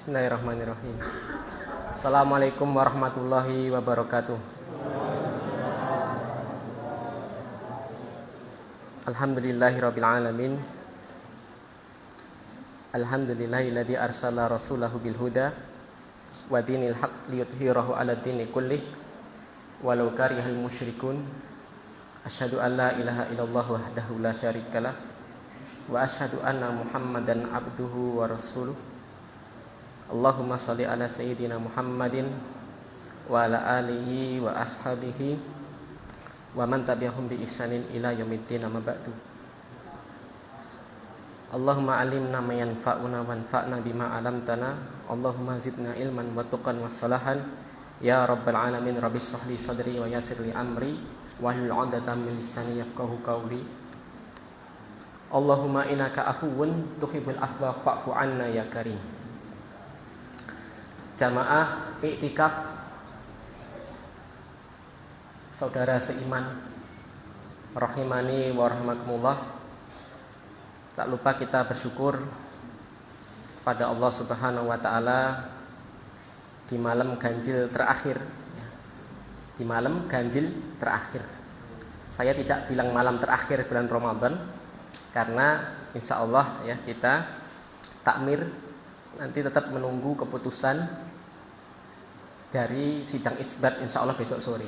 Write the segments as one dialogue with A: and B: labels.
A: Bismillahirrahmanirrahim. Assalamualaikum warahmatullahi wabarakatuh. Alhamdulillahirabbil alamin. Alhamdulillahilladzi arsala rasulahu bil huda wa dinil haqq liyudhhirahu 'alad dini kullih walau karihal musyrikun. Asyhadu an la ilaha illallah wahdahu la syarikalah wa asyhadu anna Muhammadan abduhu wa rasuluh. Allahumma shalli ala sayyidina Muhammadin wa ala alihi wa ashabihi wa man tabi'ahum bi ihsanin ila yaumiddin, amma ba'du. Allahumma alimna ma yanfa'una wanfa'na bima 'allamtana. Allahumma zidna ilman wa tuqan wa salahan ya rabbal alamin. Rabbi shrah li sadri wa yassir li amri wahlul 'uqdatam min lisani yafqahu qawli. Allahumma innaka afuwun tuhibbul afwa fa'fu 'anna ya karim. Jamaah iktikaf, saudara seiman rahimani wa rahimakumullah. Tak lupa kita bersyukur pada Allah Subhanahu wa taala di malam ganjil terakhir. Di malam ganjil terakhir. Saya tidak bilang malam terakhir bulan Ramadan karena insya Allah ya kita takmir nanti tetap menunggu keputusan dari sidang isbat insya Allah besok sore.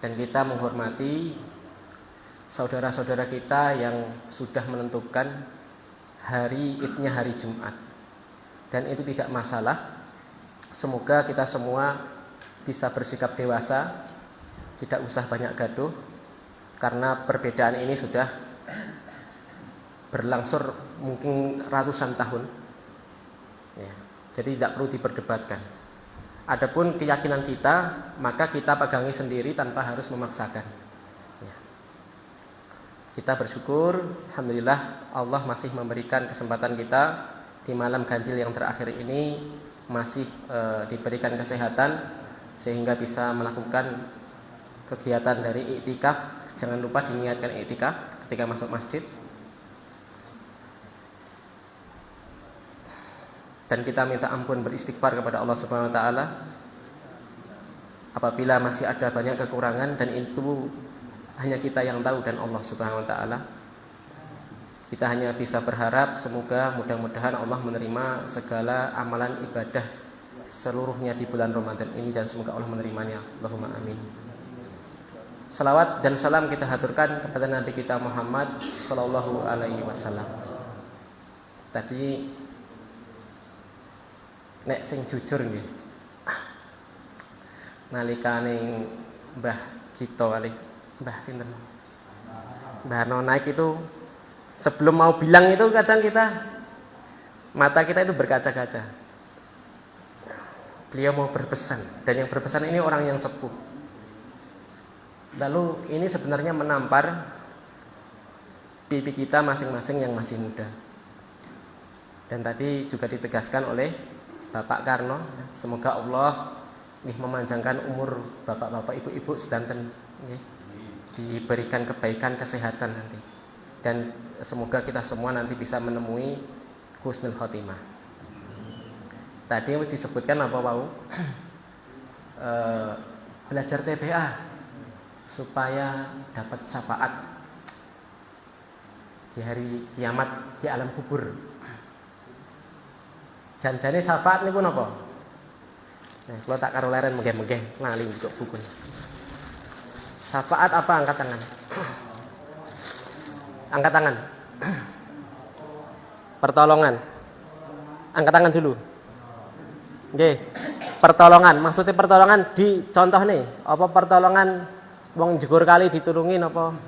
A: Dan kita menghormati saudara-saudara kita yang sudah menentukan hari idnya hari Jumat. Dan itu tidak masalah. Semoga kita semua bisa bersikap dewasa, tidak usah banyak gaduh, karena perbedaan ini sudah berlangsung mungkin ratusan tahun ya, jadi tidak perlu diperdebatkan. Adapun keyakinan kita, maka kita pegangi sendiri tanpa harus memaksakan ya. Kita bersyukur, alhamdulillah Allah masih memberikan kesempatan kita di malam ganjil yang terakhir ini masih diberikan kesehatan sehingga bisa melakukan kegiatan dari iktikaf. Jangan lupa diniatkan iktikaf ketika masuk masjid. Dan kita minta ampun beristighfar kepada Allah Subhanahu wa taala apabila masih ada banyak kekurangan, dan itu hanya kita yang tahu dan Allah Subhanahu wa taala. Kita hanya bisa berharap semoga mudah-mudahan Allah menerima segala amalan ibadah seluruhnya di bulan Ramadan ini, dan semoga Allah menerimanya. Allahumma amin. Salawat dan salam kita haturkan kepada Nabi kita Muhammad sallallahu alaihi wasallam. Tadi nek sing jujur nggih, nalikane Mbah Gito kali Mbah sinten Mbah naik itu, sebelum mau bilang itu kadang mata kita itu berkaca-kaca. Beliau mau berpesan, dan yang berpesan ini orang yang sepuh. Lalu ini sebenarnya menampar pipi kita masing-masing yang masih muda. Dan tadi juga ditegaskan oleh Bapak Karno, semoga Allah memanjangkan umur bapak-bapak, ibu-ibu sedanten, diberikan kebaikan, kesehatan nanti, dan semoga kita semua nanti bisa menemui husnul khotimah. Tadi disebutkan apa Pak? Belajar TPA supaya dapat syafaat di hari kiamat di alam kubur. Janjane syafaat niku napa? Nah, kalau tak karo leren mengge-mengge lali untuk buku. Syafaat apa? Angkat tangan. Angkat tangan. Pertolongan. Angkat tangan dulu. Nggih. Pertolongan, maksudnya pertolongan di contoh nih, apa pertolongan wong jegur kali ditulungi napa?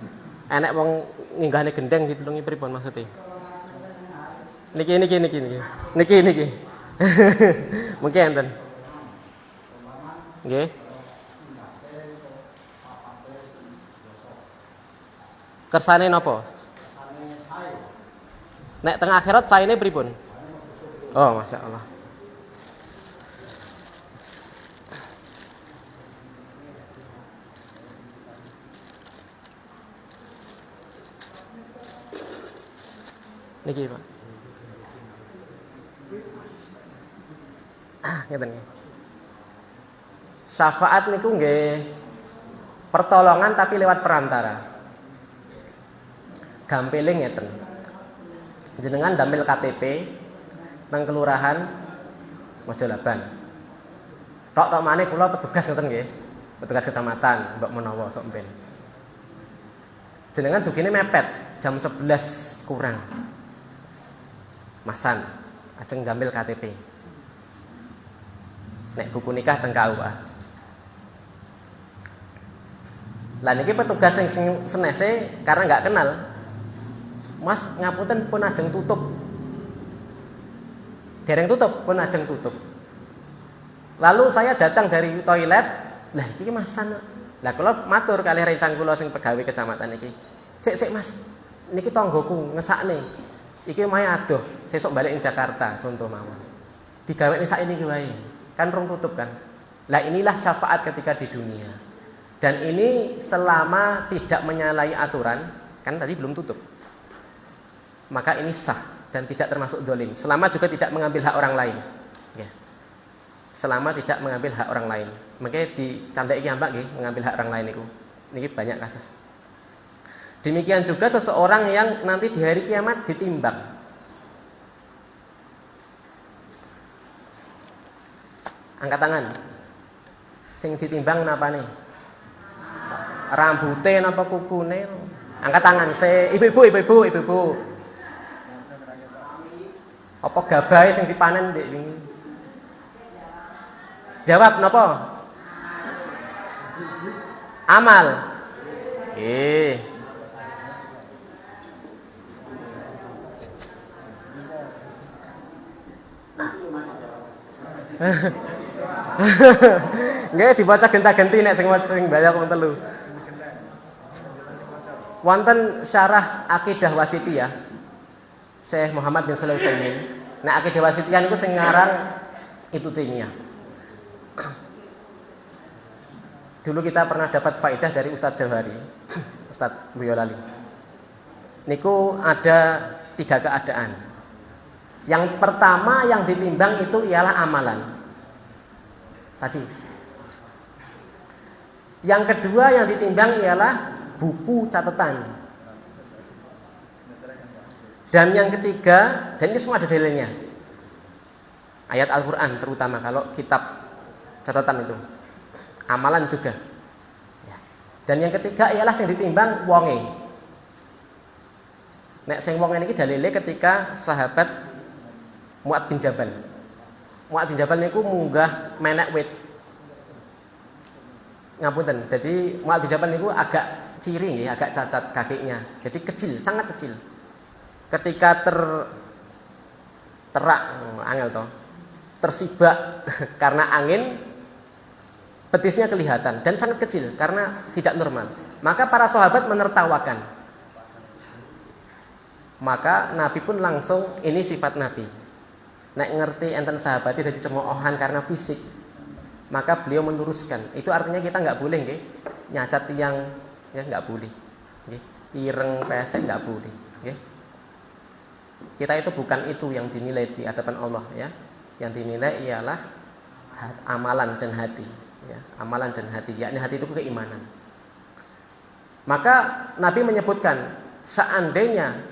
A: Enek wong ninggahne gendeng ditulungi pripun maksudnya? Niki. Mungkin enten. Nggih. Kersane napa? Nek teng akhirat saene pripun? Oh, masyaallah. Niki, Pak. Ngeten nggih. Syafaat niku nggih pertolongan tapi lewat perantara. Gampile ngeten. Jenengan ndamel KTP nang kelurahan Mojolaban. Tok maneh kula petugas ngoten nggih. Petugas kecamatan, mbok menawa sok mben. Jenengan dugine mepet jam 11 kurang. Masan, ajeng ngambil KTP. Nek buku nikah teng KUA. Lah niki petugas sing senese karena nggak kenal. Mas ngapunten pun ajeng tutup. Dereng tutup pun ajeng tutup. Lalu saya datang dari toilet, lah iki masan. Lah kula matur kalih rencang kula sing pegawai kecamatan iki. Sik Mas, niki tanggoku ngesakne. Iki omahe adoh, sesuk balik ing Jakarta contoh mawon. Digawekne sak ini wae. Kan rong tutup kan. Lah inilah syafaat ketika di dunia. Dan ini selama tidak menyalahi aturan, kan tadi belum tutup. Maka ini sah dan tidak termasuk dolim. Selama juga tidak mengambil hak orang lain. Ya. Selama tidak mengambil hak orang lain. Makanya dicandai kiambak nggih, mengambil hak orang lain itu. Ini banyak kasus. Demikian juga seseorang yang nanti di hari kiamat ditimbang. Angkat tangan. Sing ditimbang napa nih? Rambute napa kukune? Angkat tangan. Ibu-ibu. Apa gabahe sing dipanen ndek wingi? Jawab napa? Amal. Nggih dibaca genta-genti nek sing banyak wong telu. Wonten syarah Aqidah Wasithiyah Syekh Muhammad bin Shalih Al-Utsaimin. Nek Aqidah Wasithiyah niku sing ngarang Ibnu Taimiyah. Dulu kita pernah dapat faedah dari Ustadz Jauhari, Ustadz Boyolali. Niku ada 3 keadaan. Yang pertama yang ditimbang itu ialah amalan. Tadi. Yang kedua yang ditimbang ialah buku catatan. Dan yang ketiga, dan ini semua ada dalilnya. Ayat Al-Qur'an terutama kalau kitab catatan itu. Amalan juga. Ya. Dan yang ketiga ialah yang ditimbang wonge. Nek sing wonge niki dalile ketika sahabat Mu'ad bin Jabal. Mu'ad bin Jabal niku munggah menek wit. Ngapunten. Jadi Mu'ad bin Jabal niku agak ciri nggih, agak cacat kakinya. Jadi kecil, sangat kecil. Ketika terak angel toh. Tersibak karena angin, betisnya kelihatan dan sangat kecil karena tidak normal. Maka para sahabat menertawakan. Maka Nabi pun langsung, ini sifat Nabi. Nek ngerti enten sahabat itu dicemoohan karena fisik, maka beliau meluruskan. Itu artinya kita nggak boleh nggih nyacat tiang, ya nggak boleh. Nggih. Ireng pesek nggak boleh. Nggih. Kita itu bukan itu yang dinilai di hadapan Allah ya. Yang dinilai ialah amalan dan hati. Ya, amalan dan hati, yakni hati itu keimanan. Maka Nabi menyebutkan seandainya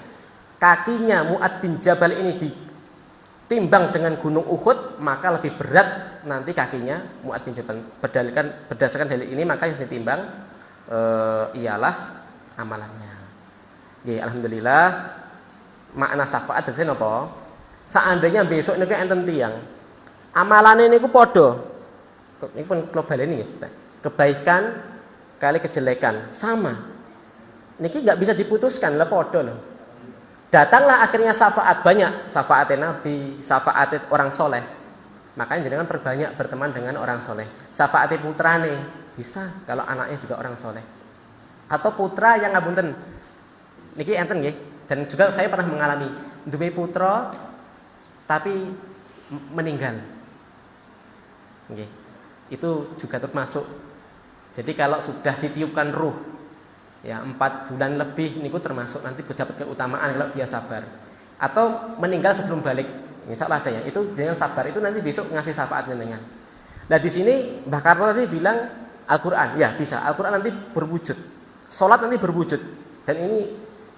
A: kakinya Mu'ad bin Jabal ini ditimbang dengan gunung Uhud, maka lebih berat nanti kakinya Mu'ad bin Jabal. Berdasarkan dalil ini maka yang ditimbang ialah amalannya. Ya, alhamdulillah makna syafaat dari napa? Seandainya besok niku enten tiyang amalane niku padha. Ini pun global ini ya. Kebaikan kali kejelekan sama. Niki nggak bisa diputuskan lah podo loh. Datanglah akhirnya syafaat banyak, syafaat Nabi, syafaat orang soleh. Makanya jangan perbanyak berteman dengan orang soleh. Syafaat putrane bisa kalau anaknya juga orang soleh. Atau putra yang ngapunten. Niki enten nggih. Dan juga saya pernah mengalami duwe putra tapi meninggal. Nggih. Itu juga termasuk. Jadi kalau sudah ditiupkan ruh ya 4 bulan lebih niku termasuk nanti dapat keutamaan kalau dia sabar. Atau meninggal sebelum balik Insyaallah ada yang itu dengan sabar itu nanti besok ngasih syafaat jenengan. Nah di sini Mbah Karno tadi bilang Al-Qur'an, ya bisa. Al-Qur'an nanti berwujud. Salat nanti berwujud. Dan ini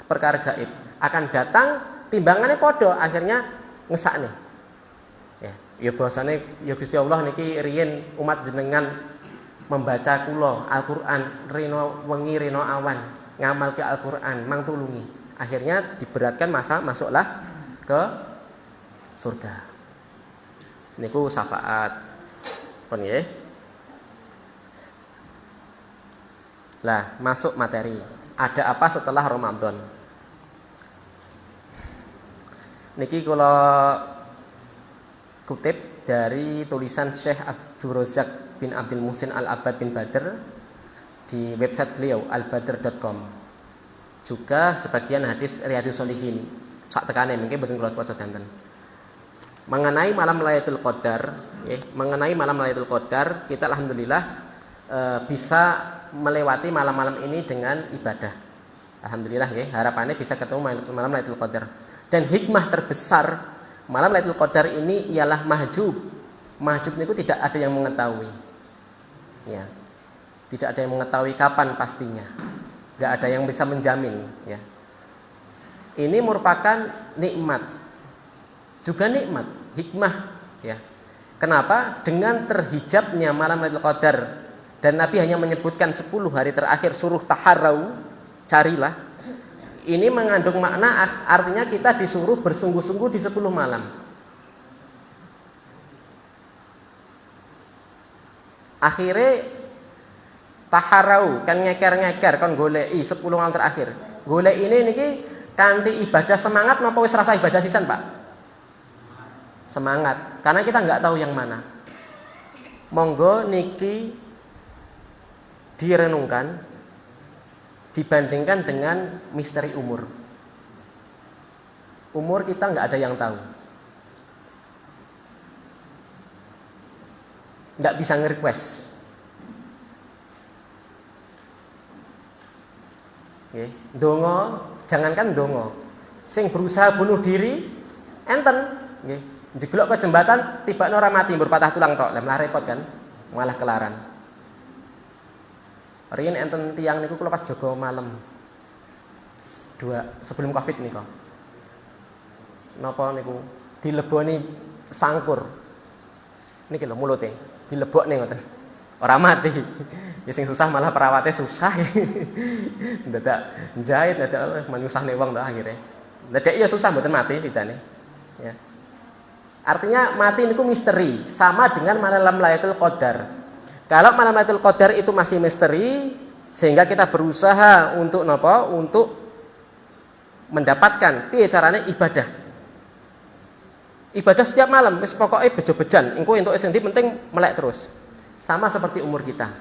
A: perkara gaib. Akan datang timbangannya podo akhirnya ngesakne. Ya bahasane ya Gusti Allah niki riyen umat jenengan membaca kula Al-Qur'an rino wengi rino awan ngamalke Al-Qur'an mang tulungi. Akhirnya diberatkan masuklah ke surga. Niku syafaat. Pun nggih. Lah, masuk materi. Ada apa setelah Ramadan? Niki kula kutip dari tulisan Syekh Abdul Razak bin Abdul Muhsin Al-Abbad bin Badr di website beliau albadr.com. Juga sebagian hadis Riyadhus Shalihin. Sak tekane mungkin boten kula waca danten. Mengenai malam Lailatul Qadar, mengenai malam Lailatul Qadar, kita alhamdulillah bisa melewati malam-malam ini dengan ibadah. Alhamdulillah nggih, harapannya bisa ketemu malam Lailatul Qadar. Dan hikmah terbesar malam Lailatul Qadar ini ialah mahjub. Mahjub niku tidak ada yang mengetahui. Ya. Tidak ada yang mengetahui kapan pastinya. Enggak ada yang bisa menjamin, ya. Ini merupakan nikmat. Juga nikmat, hikmah, ya. Kenapa? Dengan terhijabnya malam Lailatul Qadar dan Nabi hanya menyebutkan 10 hari terakhir suruh taharrau, carilah. Ini mengandung makna artinya kita disuruh bersungguh-sungguh di 10 malam. Akhirnya taharau kan ngeker-ngeker kan goleki 10 malam terakhir. Golek ini niki kanthi ibadah semangat napa wis rasa ibadah sisan, Pak? Semangat, karena kita nggak tahu yang mana. Monggo niki direnungkan dibandingkan dengan misteri umur. Umur kita nggak ada yang tahu. Nggak bisa nge-request. Okay. Dongo, jangankan dongo. Sing berusaha bunuh diri, enten. Okay. Jeglok ke jembatan, tiba ora mati, berpatah tulang tok. Lah repot kan, malah kelaran. Riyen enten tiyang niku kula pas jaga malam. Sebelum Covid niku. Napa niku dileboni sangkur. Niki lho mulute, dilebokne ngoten. Ora mati. Ya sing susah malah perawatnya susah. Dadak jahit, dadak menyusahne wong to akhire. Dadak ya susah mboten mati lidane. Ya. Artinya mati niku misteri, sama dengan malam Lailatul Qadar. Kalau malam Lailatul Qadar itu masih misteri, sehingga kita berusaha untuk napa? Untuk mendapatkan piye carane ibadah. Ibadah setiap malam, wis pokoke bejo-bejan, engko entuk sing penting melek terus. Sama seperti umur kita.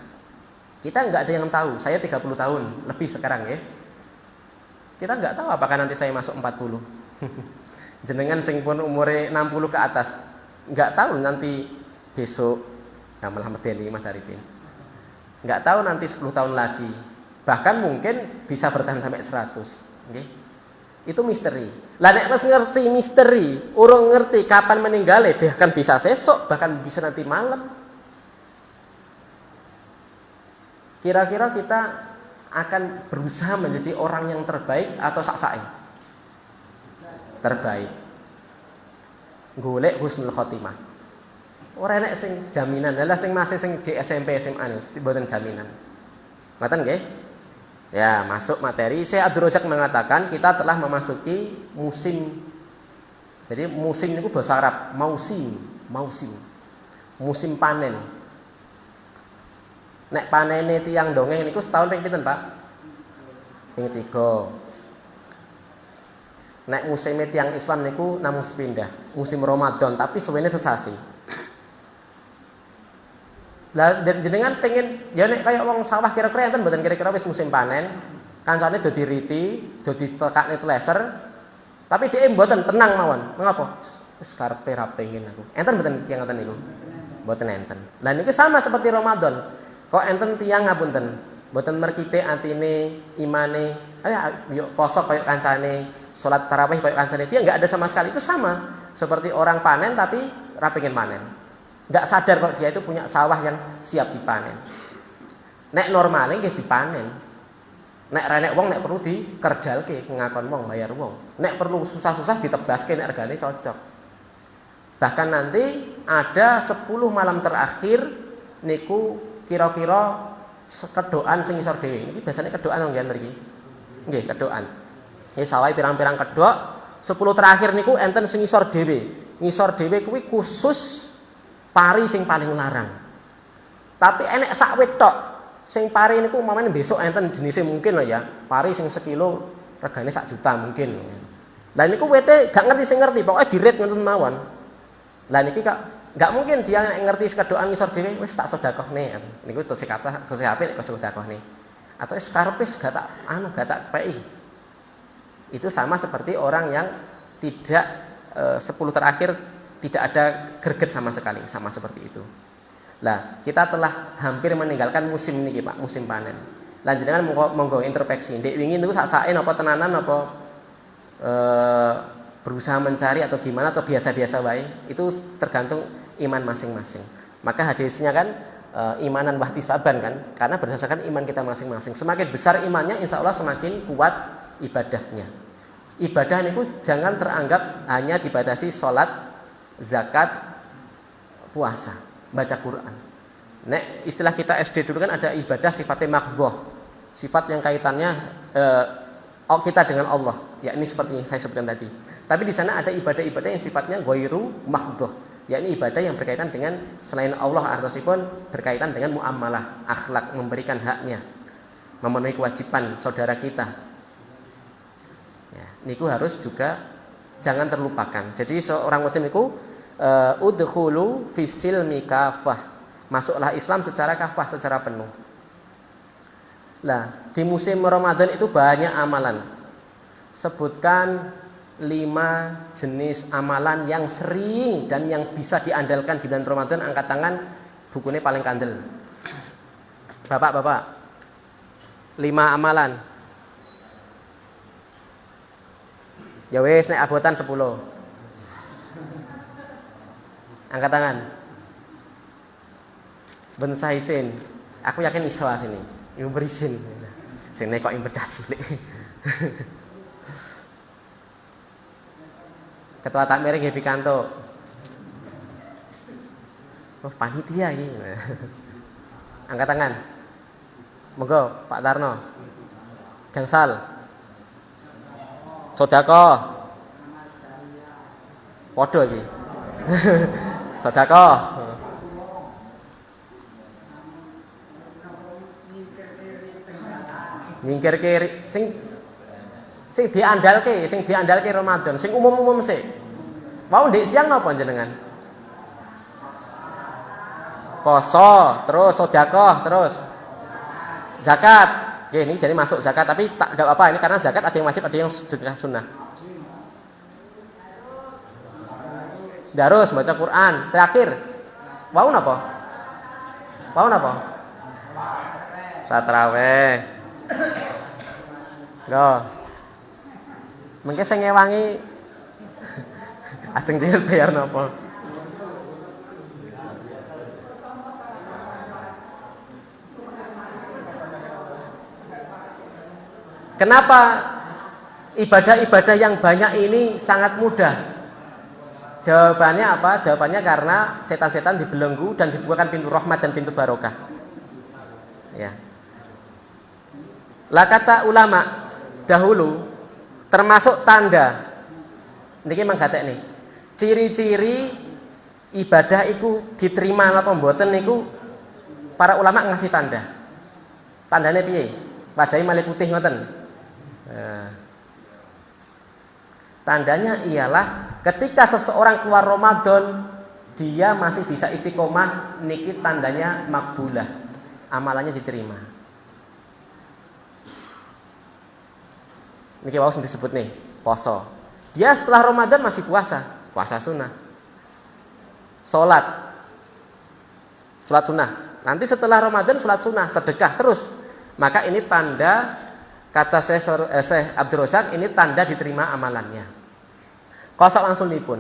A: Kita enggak ada yang tahu. Saya 30 tahun lebih sekarang ya. Kita enggak tahu apakah nanti saya masuk 40. Jenengan sing pun umure 60 ke atas, enggak tahu nanti besok. Nah, malah medeni Mas Arifin. Enggak tahu nanti 10 tahun lagi. Bahkan mungkin bisa bertahan sampai 100. Okay? Itu misteri. Lah nek wis ngerti misteri, urung ngerti kapan meninggal, bahkan bisa sesok, bahkan bisa nanti malam. Kira-kira kita akan berusaha menjadi orang yang terbaik atau sak-sake? Terbaik. Golek husnul khotimah. Ora enek sing jaminan. Lah sing masih sing SMP SMA niku mboten jaminan. Ngoten nggih? Ya, masuk materi. Syekh Abdul Razak mengatakan kita telah memasuki musim. Jadi musim itu bahasa Arab, mausim. Musim panen. Nek panene tiyang dongeng niku setahun ping pinten, Pak? Ping 3. Nek musim tiyang Islam niku namung sepindah, musim Ramadan, tapi suwene sesasi. Lah jenengan pengen ya nek kaya wong sawah kira-kira enten mboten kira-kira wis musim panen, kancane do diriti, do ditekakne teleser, tapi dhek mboten tenang mawon. Mengapa? Wis karepe ra pengin aku. Enten mboten tiyang ngoten niku? Mboten enten. Lah niki sama seperti Ramadan. Kok enten tiyang ngapunten, mboten merkite atine, imane, yo poso kaya kancane, sholat tarawih kayak kancane dia nggak ada sama sekali, itu sama seperti orang panen tapi ora pengen panen. Nggak sadar kalau dia itu punya sawah yang siap dipanen. Nek normale nggih dipanen. Nek renek wong nek perlu dikerjalke ngakon wong bayar wong. Nek perlu susah-susah ditebaske nek regane cocok. Bahkan nanti ada 10 malam terakhir niku kira-kira kedoan sing isor dhewe. Iki biasane kedoan wong jan mriki. Nggih, kedoan. Nggih sawai pirang-pirang kedok, 10 terakhir niku enten sing isor dhewe. Ngisor dhewe kuwi khusus pari sing paling larang. Tapi enek sak wit tok. Sing pari niku umpamane besok enten jenisnya mungkin lho ya. Pari sing sekilo regane 1 juta mungkin. Lah niku wite gak ngerti sing ngerti, pokoke dirit ngoten mawon. Lah niki kok gak mungkin dia ngerti sekedokan ngisor dhewe wis tak sedekahne. Niku terus kata sesuk apik kok sedekahne. Atau karepe gak tak pei. Itu sama seperti orang yang tidak 10 terakhir tidak ada greget sama sekali, sama seperti itu. Lah, kita telah hampir meninggalkan musim ini Pak, musim panen. Lah jenengan monggo introspeksi. Ndek wingi niku sak-sake napa tenanan napa berusaha mencari atau gimana atau biasa-biasa wae, itu tergantung iman masing-masing. Maka hadisnya kan imanan wahtisaban kan, karena berdasarkan iman kita masing-masing. Semakin besar imannya, insya Allah semakin kuat ibadahnya. Ibadah niku jangan teranggap hanya dibatasi sholat, zakat, puasa, baca Quran. Nek istilah kita SD dulu kan ada ibadah sifatnya makhdhah, sifat yang kaitannya kita dengan Allah, yakni seperti yang saya sebutkan tadi. Tapi di sana ada ibadah-ibadah yang sifatnya ghairu makhdhah, yakni ibadah yang berkaitan dengan selain Allah, artosipun berkaitan dengan muamalah, akhlak, memberikan haknya, memenuhi kewajiban saudara kita. Ya, niku harus juga jangan terlupakan. Jadi seorang muslim niku udkhulu fisilmi kafah, masuklah Islam secara kafah, secara penuh. Lah, di musim Ramadan itu banyak amalan. Sebutkan 5 jenis amalan yang sering dan yang bisa diandalkan di bulan Ramadan. Angkat tangan, bukunya paling kandel. Bapak-bapak, 5 amalan. Ya wis nek abotan 10. Angkat tangan. Ben saisin. Aku yakin iso sini. Ibu berisin. Sing nek kok ing bocah cilik. Ketua takmir nggih pikantuk. Oh, panitia iki. Angkat tangan. Monggo Pak Tarno. Gangsal. Sedekah. Padha iki. Sedekah. Nyingkirke sing diandalke Ramadan, sing umum-umum sih. Mau ndek siang napa jenengan? Poso, terus sedekah, terus zakat. Oke, ini jadi masuk zakat, tapi tak enggak apa-apa ini karena zakat ada yang wajib, ada yang sunnah. Darus baca Quran, terakhir. Wau napa? Tarawih. Loh. Mengke sing ngewangi ajeng jenengan bayar napa? Kenapa ibadah-ibadah yang banyak ini sangat mudah? Jawabannya apa? Jawabannya karena setan-setan dibelenggu dan dibukakan pintu rahmat dan pintu barokah. Ya. Lah kata ulama dahulu termasuk tanda niki manggatek nih. Ciri-ciri ibadah iku diterima napa mboten niku para ulama ngasih tanda. Tandane piye? Wajahe malih putih ngoten. Nah, tandanya ialah ketika seseorang keluar Ramadan dia masih bisa istiqomah, niki tandanya makbulah, amalannya diterima. Niki wau disebut nih poso. Dia setelah Ramadan masih puasa sunnah, sholat sunnah. Nanti setelah Ramadan sholat sunnah, sedekah terus. Maka ini tanda kata Syekh Abdul Razak, ini tanda diterima amalannya. Kosok langsung nipun.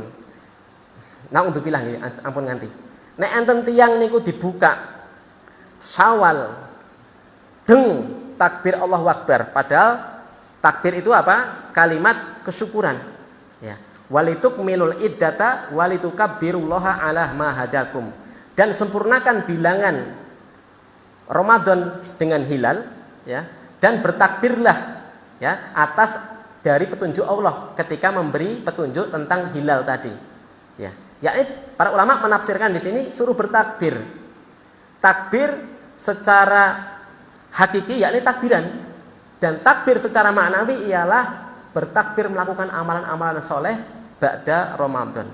A: Nah untuk bilang ya, ampun nganti. Nek enten tiyang niku dibuka Syawal deng takbir Allahu Akbar, padahal takbir itu apa? Kalimat kesyukuran. Ya. Walitukmilul iddata walitukabbirullaha ala ma hadakum. Dan sempurnakan bilangan Ramadan dengan hilal, ya. Dan bertakbirlah, ya, atas dari petunjuk Allah ketika memberi petunjuk tentang hilal tadi. Ya. Yakni para ulama menafsirkan di sini suruh bertakbir. Takbir secara hakiki yakni takbiran, dan takbir secara maknawi ialah bertakbir melakukan amalan-amalan soleh ba'da Ramadan.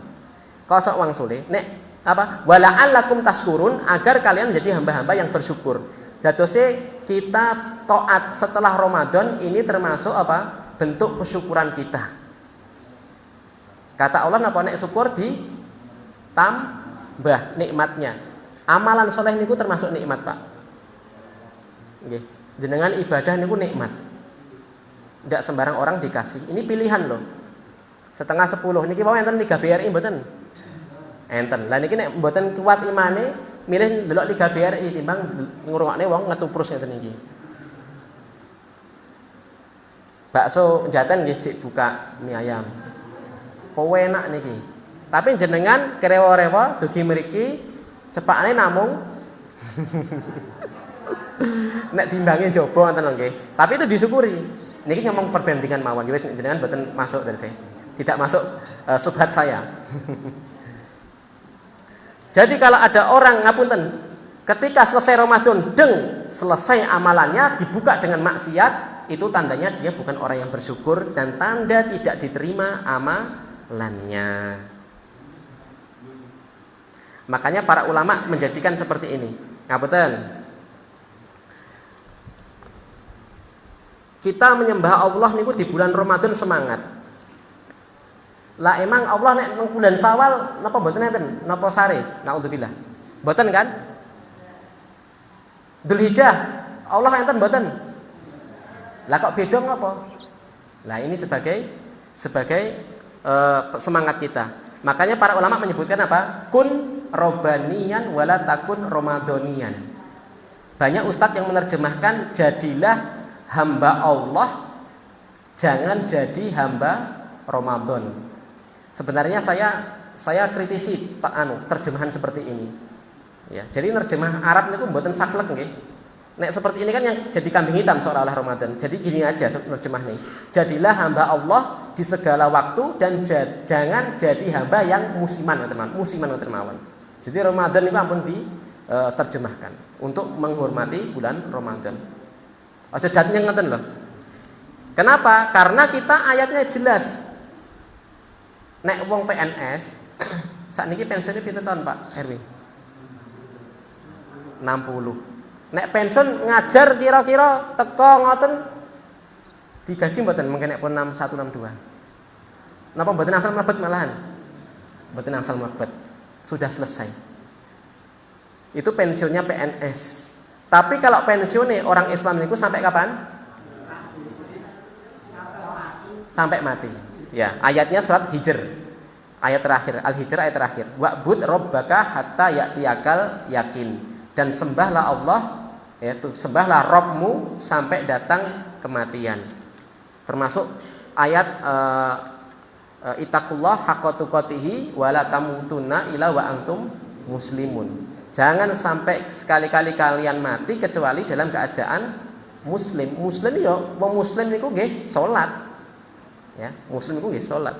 A: Kosok wang sule nek apa wala'allakum tashkurun, agar kalian menjadi hamba-hamba yang bersyukur. Dadose kita taat setelah Ramadan ini termasuk apa? Bentuk kesyukuran kita. Kata Allah napa nek syukur di tambah nikmatnya. Amalan soleh niku termasuk nikmat, Pak. Nggih. Jenengan ibadah niku nikmat. Tidak sembarang orang dikasih. Ini pilihan loh. 9:30 niki mau enten 3 BRI mboten? Enten. Lah niki nek mboten kuat imane, milih ndelok 3 BRI timbang ngrungokne wong ngetuprus ngeten niki. Bakso jaten nggih cek buka mie ayam. Kowe enak niki. Tapi jenengan kerewa-rewa dugi mriki cepakane namung nek timbange jaba ngoten nggih. Tapi itu disyukuri. Niki ngomong perbandingan mawon. Wis jenengan mboten masuk dari saya. Tidak masuk subhat saya. Jadi kalau ada orang ngapunten ketika selesai Ramadan selesai amalannya dibuka dengan maksiat, itu tandanya dia bukan orang yang bersyukur dan tanda tidak diterima amalannya. Makanya para ulama menjadikan seperti ini. Ngapunten. Kita menyembah Allah niku di bulan Ramadan semangat. Lah emang Allah nek nang bulan Syawal napa mboten enten? Napa sare? Naudzubillah. Mboten kan? Dzulhijjah Allah enten mboten? Lah kok beda ngapa? Lah ini sebagai semangat kita. Makanya para ulama menyebutkan apa? Kun robaniyan wala takun ramadhaniyan. Banyak ustadz yang menerjemahkan jadilah hamba Allah, jangan jadi hamba Ramadan. Sebenarnya saya kritisi terjemahan seperti ini. Ya, jadi nerjemah Arab niku mboten saklek nggih. Nek seperti ini kan yang jadi kambing hitam seolah-olah Ramadan. Jadi gini aja nerjemahnya. Jadilah hamba Allah di segala waktu dan jangan jadi hamba yang musiman teman. Musiman teman. Jadi Ramadan itu ampun diterjemahkan untuk menghormati bulan Ramadan. Aja datnya ngeten loh. Kenapa? Karena kita ayatnya jelas. Nek wong PNS sakniki pensiunnya pinten tahun Pak Erwin? 60. Nek pensiun ngajar kira-kira teko ngoten digaji mboten mungkin nek pun 6162. Napa mboten asal mlebet malahan? Mboten asal mlebet. Sudah selesai. Itu pensiunnya PNS. Tapi kalau pensiunnya orang Islam niku sampai kapan? Sampai mati. Ya, ayatnya surat Hijr. Ayat terakhir, Al-Hijr ayat terakhir. Wa'bud rabbaka hatta ya'tiyakal yakin. Dan sembahlah Allah, yaitu sembahlah Rabbmu sampai datang kematian. Termasuk ayat ittaqullah haqqa tuqatihi wa la tamutunna illa wa antum muslimun. Jangan sampai sekali-kali kalian mati kecuali dalam keadaan muslim. Muslim yo, wong muslim niku nggih salat. Ya, muslim itu nggih salat.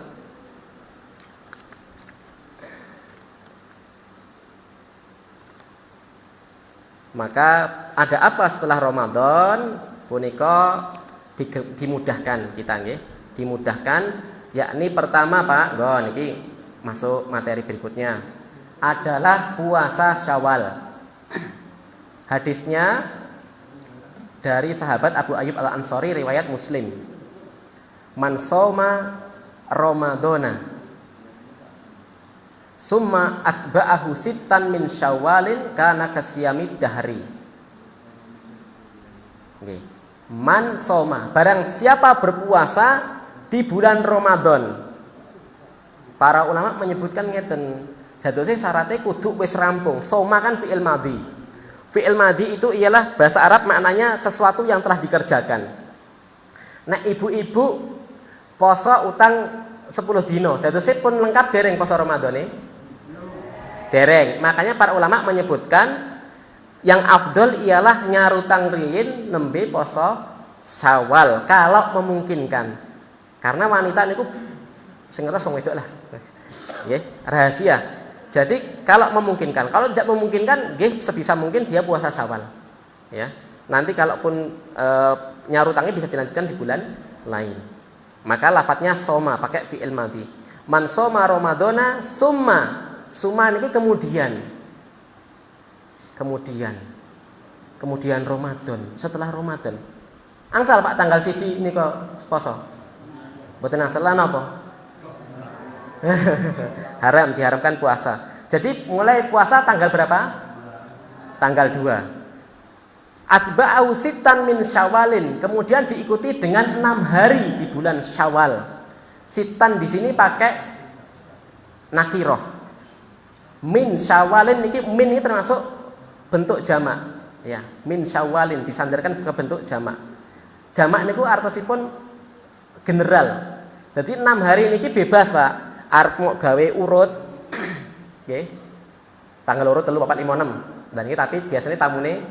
A: Maka ada apa setelah Ramadan? Punika dimudahkan kita nggih. Dimudahkan yakni pertama Pak, niki masuk materi berikutnya adalah puasa Syawal. Hadisnya dari sahabat Abu Ayyub Al-Ansari riwayat Muslim. Man shoma Ramadana summa atba'ahu sittan min Syawalin kana kasiyamid dahri. Nggih. Man soma, barang siapa berpuasa di bulan Ramadan. Para ulama menyebutkan ngeten, dadose syaratnya kudu wis rampung. Soma kan fi'il madhi. Fi'il madhi itu ialah bahasa Arab maknanya sesuatu yang telah dikerjakan. Nah, ibu-ibu poso utang 10 dino, dadose pun lengkap dereng poso Ramadane? Dereng. Makanya para ulama menyebutkan yang afdol ialah nyarutang riyin nembe poso Syawal kalau memungkinkan. Karena wanita niku sing ngertos wong wedok lah. Nggih, rahasia. Jadi kalau memungkinkan, kalau tidak memungkinkan nggih sebisa mungkin dia puasa Syawal. Ya. Nanti kalaupun nyarutangnya bisa dilanjutkan di bulan lain. Maka lafadznya soma pakai fi'il madhi. Man soma Ramadana summa. Summa niki kemudian Ramadan, setelah Ramadan. Angsal Pak tanggal 1 nika poso. Mboten angsal lan apa? Haram, diharamkan puasa. Jadi mulai puasa tanggal berapa? Tanggal 2. Atba'u sittan min Syawalin, kemudian diikuti dengan 6 hari di bulan Syawal. Sittan di sini pakai nakiroh. Min Syawalin niki min ini termasuk bentuk jamak. Ya, min Syawalin disandarkan ke bentuk jamak. Jamak niku artosipun general. Jadi 6 hari niki bebas, Pak. Arep mau gawe urut. Nggih. Tanggal urut 3, 4, 5, 6. Dan ini tapi biasanya tamune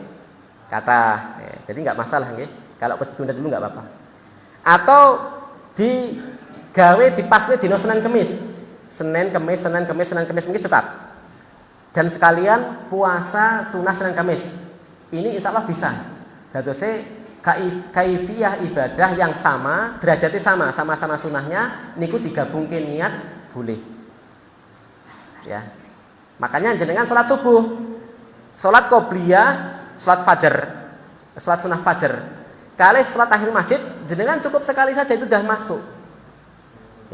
A: kata. Ya, jadi enggak masalah nggih. Kalau ditunda dulu enggak apa-apa. Atau digawe dipasne dina Senin Kamis. Senin Kamis mungkin cepat. Dan sekalian puasa sunnah Senin Kamis. Ini insya Allah bisa. Dadose kaifiyah ibadah yang sama, derajatnya sama-sama sunnahnya, niku digabungke niat boleh. Ya. Makanya jenengan sholat subuh, sholat qobliyah, sholat fajar, sholat sunnah fajar. Kali sholat tahiyyatul masjid, jenengan cukup sekali saja itu sudah masuk.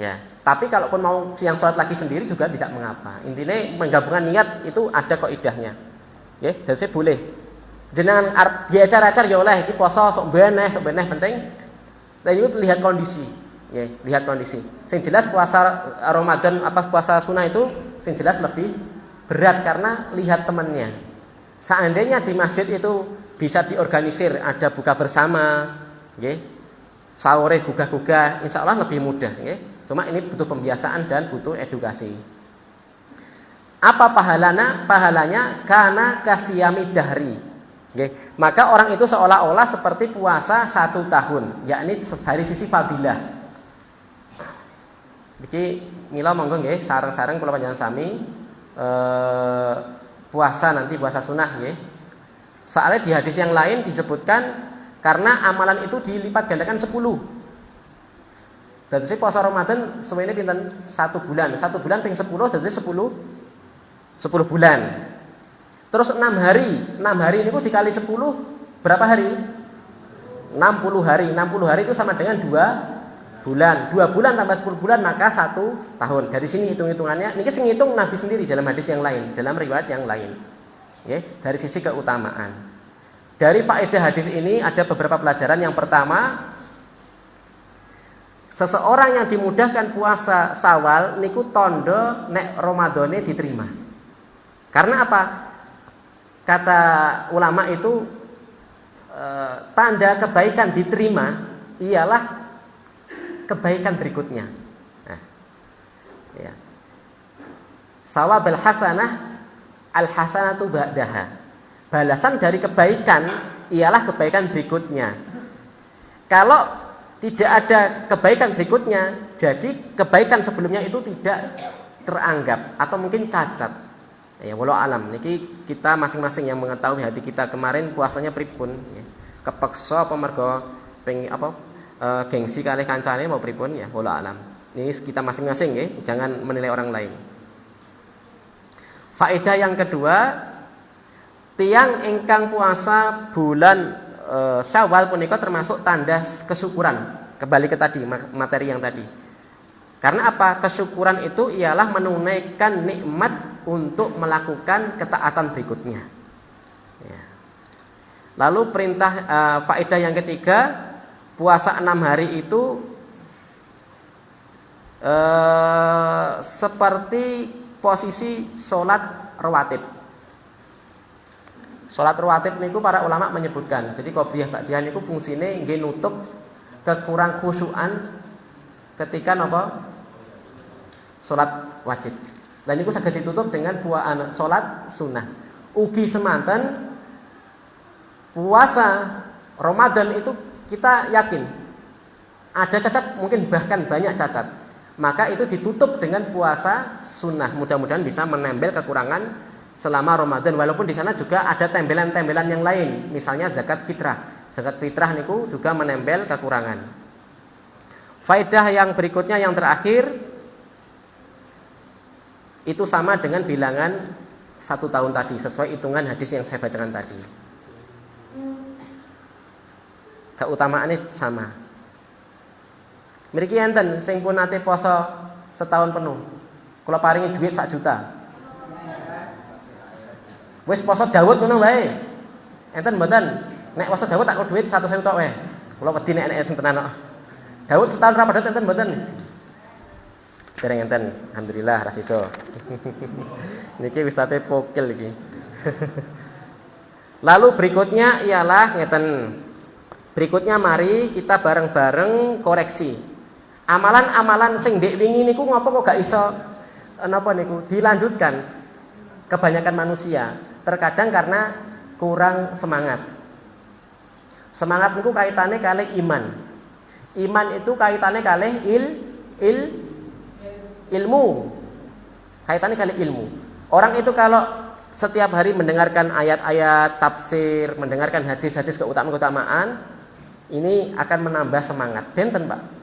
A: Ya. Tapi kalaupun mau yang sholat lagi sendiri juga tidak mengapa. Intinya menggabungkan niat itu ada kaidahnya. Ya, dan saya boleh. Jenengan arep diacar-acar ya oleh iki poso sok beneh penting. Dan itu lihat kondisi. Ya, lihat kondisi. Sing jelas puasa Ramadan apa puasa sunnah itu sing jelas lebih berat karena lihat temannya. Seandainya di masjid itu bisa diorganisir, ada buka bersama, nggih. Sahur gugah-gugah, insya Allah lebih mudah, nggih. Cuma ini butuh pembiasaan dan butuh edukasi. Apa pahalanya? Pahalanya karena kasiyami dahri. Okay. Maka orang itu seolah-olah seperti puasa 1 tahun, yakni dari sisi fadilah. Jadi mila monggo nggih, sareng-sareng kula panjenengan sami puasa nanti puasa sunnah nggih. Soalnya di hadis yang lain disebutkan karena amalan itu dilipat gandakan 10. Dan puasa Ramadan semuanya pinten 1 bulan. 1 bulan ping 10 berarti 10 bulan. Terus 6 hari. 6 hari ini dikali 10 berapa hari? 60 hari. 60 hari itu sama dengan 2 bulan. 2 bulan tambah 10 bulan maka 1 tahun. Dari sini hitung-hitungannya. Ini sing ngitung Nabi sendiri dalam hadis yang lain, dalam riwayat yang lain. Ya, dari sisi keutamaan. Dari faedah hadis ini ada beberapa pelajaran. Yang pertama, seseorang yang dimudahkan puasa Syawal niku tondo nek Ramadane diterima. Karena apa? Kata ulama itu tanda kebaikan diterima ialah kebaikan berikutnya. Nah, ya. Sawabul hasanah al-hasanatu ba'daha. Balasan dari kebaikan ialah kebaikan berikutnya. Kalau tidak ada kebaikan berikutnya, jadi kebaikan sebelumnya itu tidak teranggap atau mungkin cacat. Ya walau alam niki kita masing-masing yang mengetahui hati kita kemarin puasanya pripun ya. Kepeksa apa mergo gengsi kalih kancane mau pripun ya walau alam. Ini kita masing-masing ya, jangan menilai orang lain. Faedah yang kedua, tiang ingkang puasa bulan Syawal punika termasuk tanda kesyukuran. Kembali ke tadi materi yang tadi. Karena apa? Kesyukuran itu ialah menunaikan nikmat untuk melakukan ketaatan berikutnya. Ya. Lalu perintah faedah yang ketiga, puasa 6 hari itu seperti posisi sholat rawatib. Sholat rawatib niku para ulama menyebutkan. Jadi qobliyah ba'diyah niku fungsine nggih nutup kekurang khusyukan ketika napa sholat wajib. Dan niku saged ditutup dengan sholat sunnah. Ugi semanten puasa Ramadan itu kita yakin ada cacat, mungkin bahkan banyak cacat. Maka itu ditutup dengan puasa sunnah. Mudah-mudahan bisa menempel kekurangan selama Ramadan. Walaupun di sana juga ada tembelan-tembelan yang lain. Misalnya zakat fitrah. Zakat fitrah niku juga menempel kekurangan. Faedah yang berikutnya yang terakhir itu sama dengan bilangan 1 tahun tadi, sesuai hitungan hadis yang saya bacakan tadi. Keutamaannya sama. Mriki enten sing pun nate poso setahun penuh. Kula paringi duit 1 juta. Wis poso Daud ngono wae. Enten mboten? Nek poso Daud tak duit 100.000 tok wae. Kula wedi nek sing tenan kok. Daud setahun ra padha enten mboten? Dereng enten. Alhamdulillah ras itu. Niki wis tate pokil iki. Lalu berikutnya ialah ngeten. Berikutnya mari kita bareng-bareng koreksi. Amalan-amalan sing ndek wingi niku ngopo kok gak iso napa niku dilanjutkan. Kebanyakan manusia terkadang karena kurang semangat. Semangat niku kaitannya kalih iman. Iman itu kaitannya kalih ilmu. Kaitannya kalih ilmu. Orang itu kalau setiap hari mendengarkan ayat-ayat tafsir, mendengarkan hadis-hadis keutamaan-keutamaan, ini akan menambah semangat. Benten, Pak.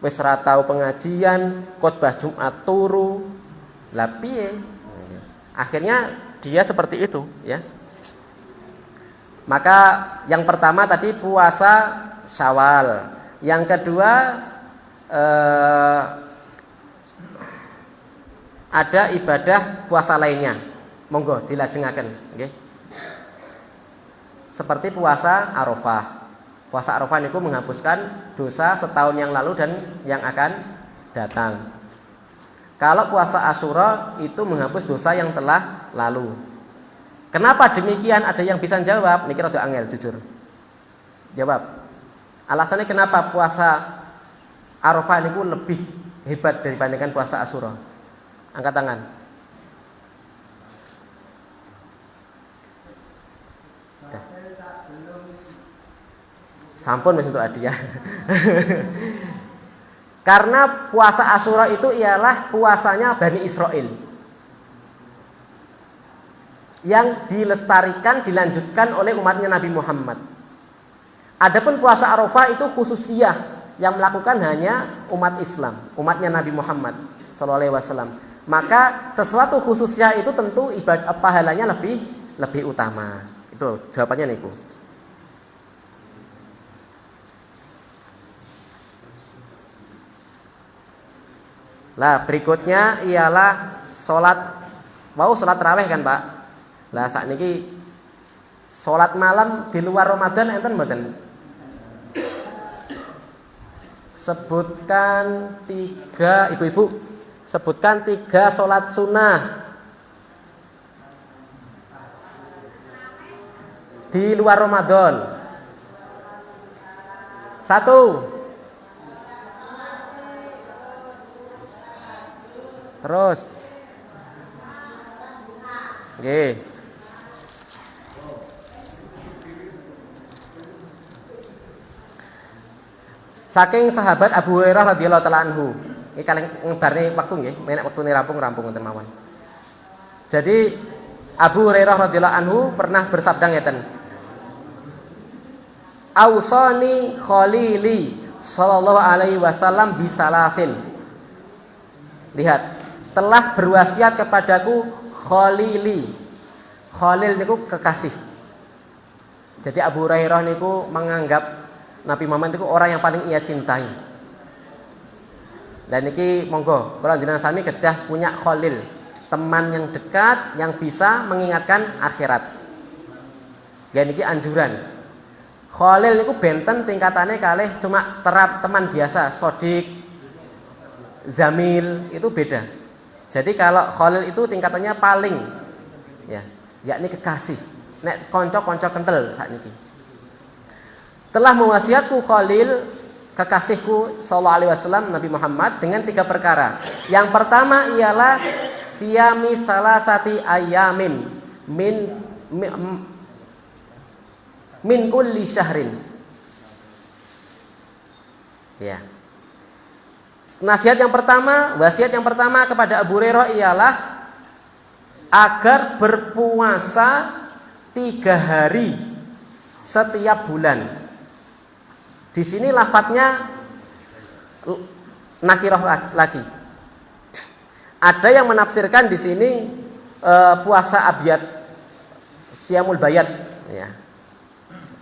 A: Wis ra tau pengajian, khotbah Jumat turu. Lah piye? Akhirnya dia seperti itu, ya. Maka yang pertama tadi puasa Syawal. Yang kedua ada ibadah puasa lainnya. Monggo dilajengaken, nggih. Seperti puasa Arafah. Puasa Arafah niku menghapuskan dosa setahun yang lalu dan yang akan datang. Kalau puasa Asyura itu menghapus dosa yang telah lalu. Kenapa demikian? Ada yang bisa jawab? Niki rada angel jujur. Jawab. Alasannya kenapa puasa Arafah niku lebih hebat dibandingkan puasa Asyura? Angkat tangan. Sampun wis untuk hadiah. Karena puasa Asyura itu ialah puasanya Bani Israel yang dilestarikan, dilanjutkan oleh umatnya Nabi Muhammad. Adapun puasa Arafah itu khususiyah yang melakukan hanya umat Islam, umatnya Nabi Muhammad sallallahu alaihi wasallam. Maka sesuatu khususiyah itu tentu ibadah pahalanya lebih utama. Itu jawabannya niku. Lah berikutnya ialah sholat tarawih kan Pak. Lah saat niki sholat malam di luar Ramadan enten mboten? Sebutkan 3 ibu-ibu. Sebutkan 3 sholat sunnah di luar Ramadan. 1. Terus. Nggih. Saking sahabat Abu Hurairah radhiyallahu taala anhu. Iki kaleng ngebarne waktu nggih, menek wektune rampung wonten mawon. Jadi Abu Hurairah radhiyallahu anhu pernah bersabda ngeten. Ausani khalili sallallahu alaihi wasallam bisalasin. Lihat, telah berwasiat kepadaku khalili. Khalil niku kekasih. Jadi Abu Hurairah niku menganggap Nabi Muhammad niku orang yang paling ia cintai. Dan niki monggo, kalau jenengan sami kedah punya khalil, teman yang dekat yang bisa mengingatkan akhirat. Ya niki anjuran. Khalil niku benten tingkatannya kalih cuma teman biasa, sodik, zamil itu beda. Jadi kalau Khalil itu tingkatannya paling, ya, yakni kekasih. Nek konco kental saat niki. Telah mewasiatku Khalil kekasihku sallallahu alaihi wasallam Nabi Muhammad dengan 3 perkara. Yang pertama ialah siyami salasati ayamin min kulli syahrin. Ya. Nasihat yang pertama, wasiat yang pertama kepada Abu Hurairah ialah agar berpuasa 3 hari setiap bulan. Di sini lafadznya nakirah lagi. Ada yang menafsirkan di sini puasa abyad, siyamul bayat, ya.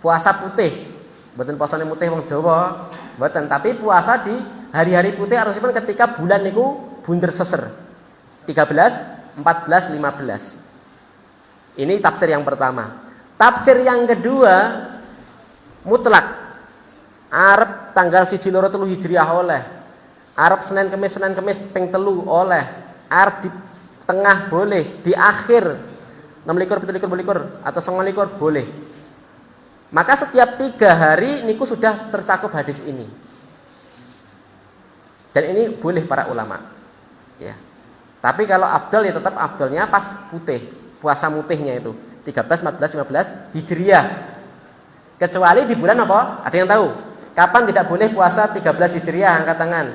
A: Puasa putih, mboten puasane putih wong Jawa, mboten, tapi puasa di hari-hari putih harusipun ketika bulan niku bunder seser. 13, 14, 15. Ini tafsir yang pertama. Tafsir yang kedua mutlak. Arab tanggal 1 loro 3 Hijriah oleh. Arab Senin Kemis ping 3 oleh. Arab di tengah boleh, di akhir 26, 27, atau 29 boleh. Maka setiap 3 hari niku sudah tercakup hadis ini. Dan ini boleh para ulama. Ya. Tapi kalau afdal ya tetap afdalnya pas putih, puasa mutihnya itu 13, 14, 15 Hijriah. Kecuali di bulan apa? Ada yang tahu? Kapan tidak boleh puasa 13 Hijriah? Angkat tangan.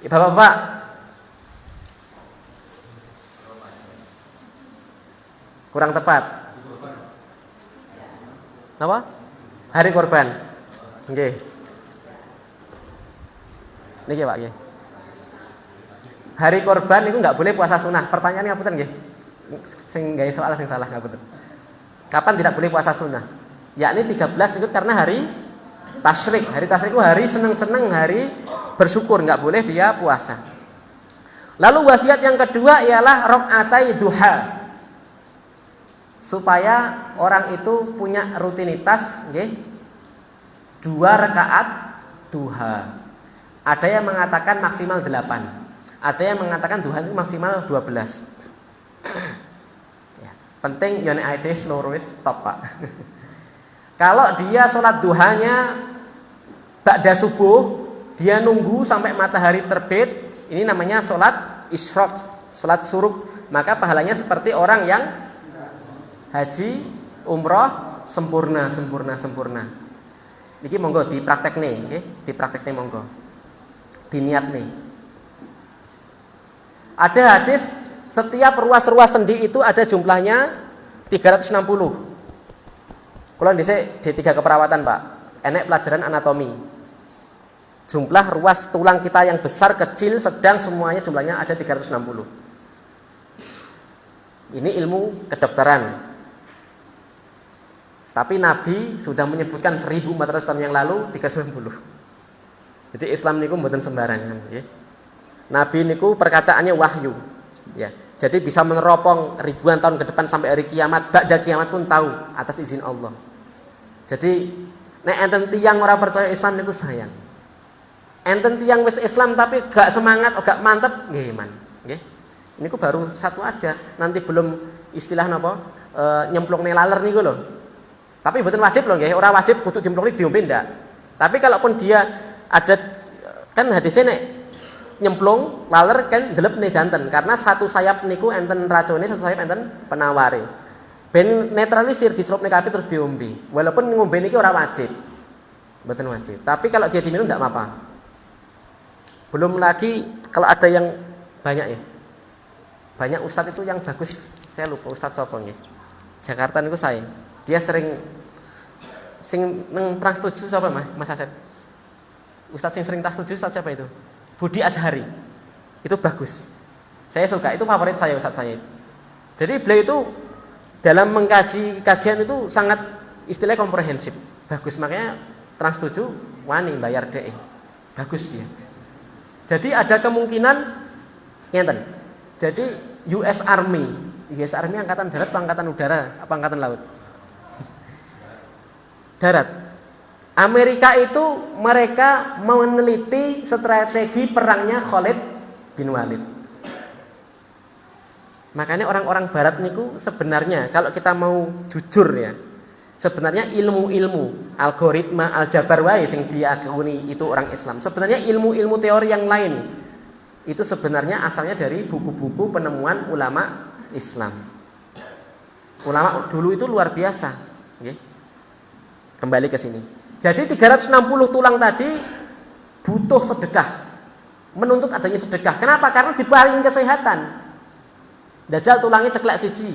A: Bapak-bapak. Kurang tepat. Apa? Hari korban. Nggih. Niki Pak nggih. Hari korban itu enggak boleh puasa sunnah. Pertanyaannya ngapunten nggih. Sing gawe soal sing salah ngapunten. Kapan tidak boleh puasa sunnah? Yakni 13 itu karena hari tasyrik. Hari tasyrik itu hari seneng-seneng, hari bersyukur, enggak boleh dia puasa. Lalu wasiat yang kedua ialah raqatai duha. Supaya orang itu punya rutinitas nggih 2 rakaat duha. Ada yang mengatakan maksimal 8. Ada yang mengatakan duha itu maksimal 12. Ya, penting yo nek ide seluruh wis top, Pak. Kalau dia sholat duhanya ba'da subuh, dia nunggu sampai matahari terbit, ini namanya sholat isyraq, sholat suruk. Maka pahalanya seperti orang yang haji, umroh sempurna. Niki monggo dipraktekne, nggih, dipraktekne monggo. Diniatne. Ada hadis setiap ruas-ruas sendi itu ada jumlahnya 360. Kalau dhisik D3 keperawatan, Pak, enek pelajaran anatomi. Jumlah ruas tulang kita yang besar, kecil, sedang semuanya jumlahnya ada 360. Ini ilmu kedokteran. Tapi Nabi sudah menyebutkan 1400 tahun yang lalu 360. Jadi Islam niku mboten sembarangan, nggih. Nabi niku perkataannya wahyu, ya. Jadi bisa meneropong ribuan tahun ke depan sampai hari kiamat, ba'da kiamat pun tahu atas izin Allah. Jadi nek enten tiyang ora percaya Islam niku sayang. Enten tiyang wis Islam tapi gak semangat, gak mantep, nggih man, nggih. Niku baru satu aja, nanti belum istilah napa nyemplungne laler niku lho. Tapi mboten wajib lho nggih, ora wajib kudu nyemplungne diombe ndak. Tapi kalaupun dia ada kan hadisnya nek nyemplung laler kan ndelepne danten karena satu sayap niku enten racune, satu sayap enten penaware. Ben netralisir dicelupne kabeh terus diombe. Walaupun ngombe niki ora wajib. Mboten wajib. Tapi kalau dia diminum ndak apa-apa. Belum lagi kalau ada yang banyak ya. Banyak ustadz itu yang bagus. Saya lupa ustadz sapa nggih. Jakarta niku saya. Dia sering sing nang Trans 7 sapa Mas Asep? Ustadz sing sering Trans 7 ustadz siapa itu? Budi Ashari. Itu bagus. Saya suka, itu favorit saya ustadz saya. Jadi beliau itu dalam mengkaji kajian itu sangat istilah komprehensif. Bagus, makanya Trans 7 wani bayar DE. Bagus dia. Jadi ada kemungkinan ngenten. Jadi US Army angkatan darat, apa angkatan udara, apa angkatan laut? darat. Amerika itu mereka meneliti strategi perangnya Khalid bin Walid. Makanya orang-orang barat niku sebenarnya kalau kita mau jujur ya, sebenarnya ilmu-ilmu algoritma aljabar wae sing diakuni itu orang Islam. Sebenarnya ilmu-ilmu teori yang lain itu sebenarnya asalnya dari buku-buku penemuan ulama Islam. Ulama dulu itu luar biasa, okay? Kembali ke sini. Jadi 360 tulang tadi butuh sedekah, menuntut adanya sedekah. Kenapa? Karena dipaling kesehatan. Dajjal tulangnya ceklek siji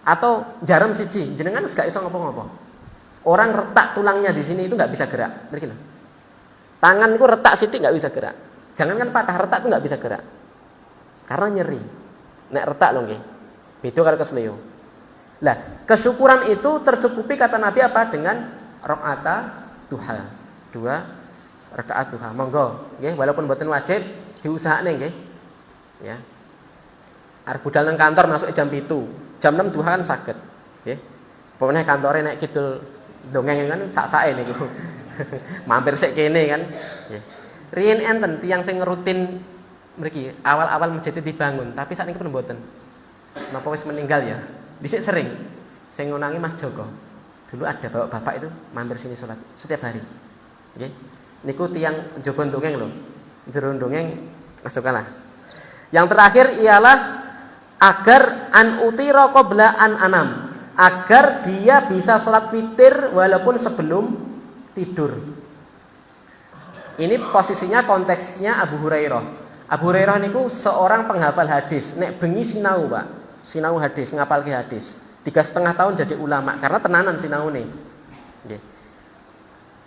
A: atau jarum siji, jenengan gak iso ngopo-ngopo. Orang retak tulangnya di sini itu nggak bisa gerak. Begini. Tanganku retak sidik nggak bisa gerak. Jangankan patah, retak itu nggak bisa gerak. Karena nyeri. Nek retak loh nggih. Beda karo kesleo. Lah, kesyukuran itu tercukupi kata Nabi apa? Dengan rakaat duha. 2 rakaat duha. Monggo, nggih, walaupun mboten wajib diusahakne nggih. Ya. Arep budal nang kantor masuk jam 7. Jam 6 duha kan saged. Nggih. Pokoknya kantore nek kidul dongeng kan sak-sake niku. Mampir sik kene kan. Nggih. Riyen enten tiyang sing rutin mriki, awal-awal masjid dibangun, tapi saat ini pun mboten. Napa wis meninggal ya? Dhisik sering sing ngunangi Mas Joko. Dulu ada bapak itu mampir sini sholat setiap hari. Nggih. Niku tiyang jaga dongeng lho. Jero dongeng Mas Joko lah. Yang terakhir ialah agar an utira qabla an anam. Agar dia bisa sholat witir walaupun sebelum tidur. Ini posisinya konteksnya Abu Hurairah. Abu Hurairah niku seorang penghafal hadis. Nek bengi sinau, Pak. Sinau hadis, ngapalke hadis. 3,5 tahun jadi ulama karena tenanan sinaune. Nggih.